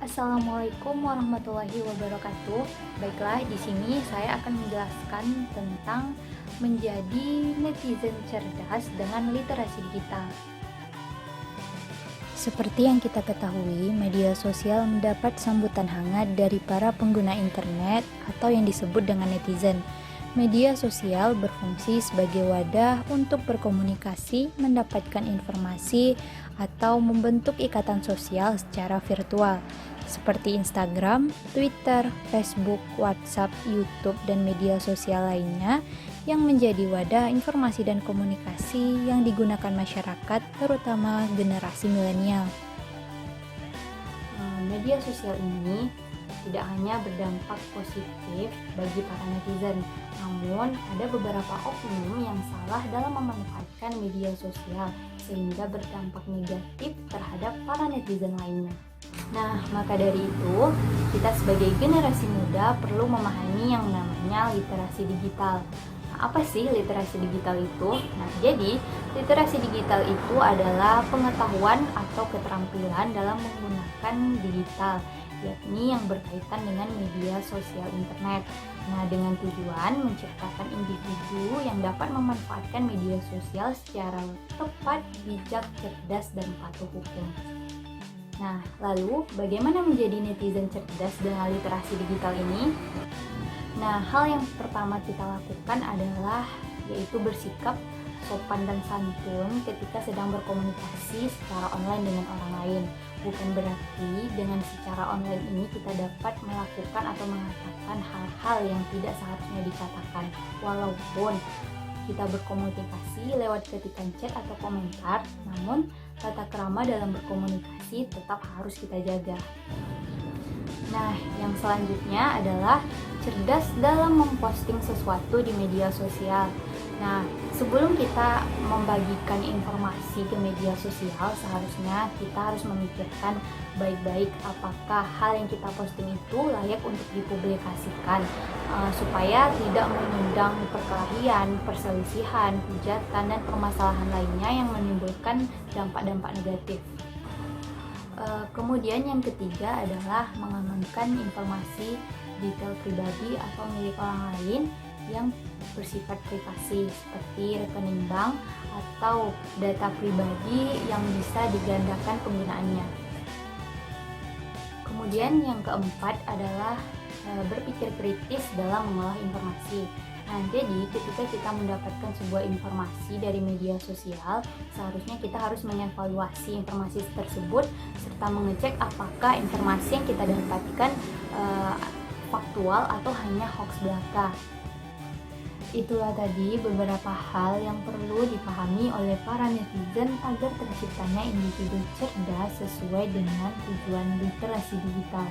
Assalamualaikum warahmatullahi wabarakatuh. Baiklah, di sini saya akan menjelaskan tentang menjadi netizen cerdas dengan literasi digital. Seperti yang kita ketahui, media sosial mendapat sambutan hangat dari para pengguna internet atau yang disebut dengan netizen. Media sosial berfungsi sebagai wadah untuk berkomunikasi, mendapatkan informasi, atau membentuk ikatan sosial secara virtual, seperti Instagram, Twitter, Facebook, WhatsApp, YouTube, dan media sosial lainnya yang menjadi wadah informasi dan komunikasi yang digunakan masyarakat, terutama generasi milenial. Media sosial ini tidak hanya berdampak positif bagi para netizen, namun ada beberapa oknum yang salah dalam memanfaatkan media sosial sehingga berdampak negatif terhadap para netizen lainnya. Nah, maka dari itu, kita sebagai generasi muda perlu memahami yang namanya literasi digital. Nah, apa sih literasi digital itu? Nah, jadi literasi digital itu adalah pengetahuan atau keterampilan dalam menggunakan digital, yakni yang berkaitan dengan media sosial internet. Nah, dengan tujuan menciptakan individu yang dapat memanfaatkan media sosial secara tepat, bijak, cerdas, dan patuh hukum. Nah, lalu bagaimana menjadi netizen cerdas dengan literasi digital ini? Nah, hal yang pertama kita lakukan adalah yaitu bersikap sopan dan santun ketika sedang berkomunikasi secara online dengan orang lain. Bukan berarti dengan secara online ini kita dapat melakukan atau mengatakan hal-hal yang tidak seharusnya dikatakan. Walaupun kita berkomunikasi lewat ketikan chat atau komentar, namun tata krama dalam berkomunikasi tetap harus kita jaga. Nah, yang selanjutnya adalah cerdas dalam memposting sesuatu di media sosial. Nah, sebelum kita membagikan informasi ke media sosial, seharusnya kita harus memikirkan baik-baik apakah hal yang kita posting itu layak untuk dipublikasikan, supaya tidak mengundang perkelahian, perselisihan, hujatan, dan permasalahan lainnya yang menimbulkan dampak-dampak negatif. Kemudian yang ketiga adalah mengamankan informasi detail pribadi atau milik orang lain yang bersifat privasi seperti rekening bank atau data pribadi yang bisa digandakan penggunaannya. Kemudian yang keempat adalah berpikir kritis dalam mengolah informasi. Nah, jadi ketika kita mendapatkan sebuah informasi dari media sosial, seharusnya kita harus mengevaluasi informasi tersebut serta mengecek apakah informasi yang kita dapatkan faktual atau hanya hoax belaka. Itulah tadi beberapa hal yang perlu dipahami oleh para netizen agar terciptanya individu cerdas sesuai dengan tujuan literasi digital.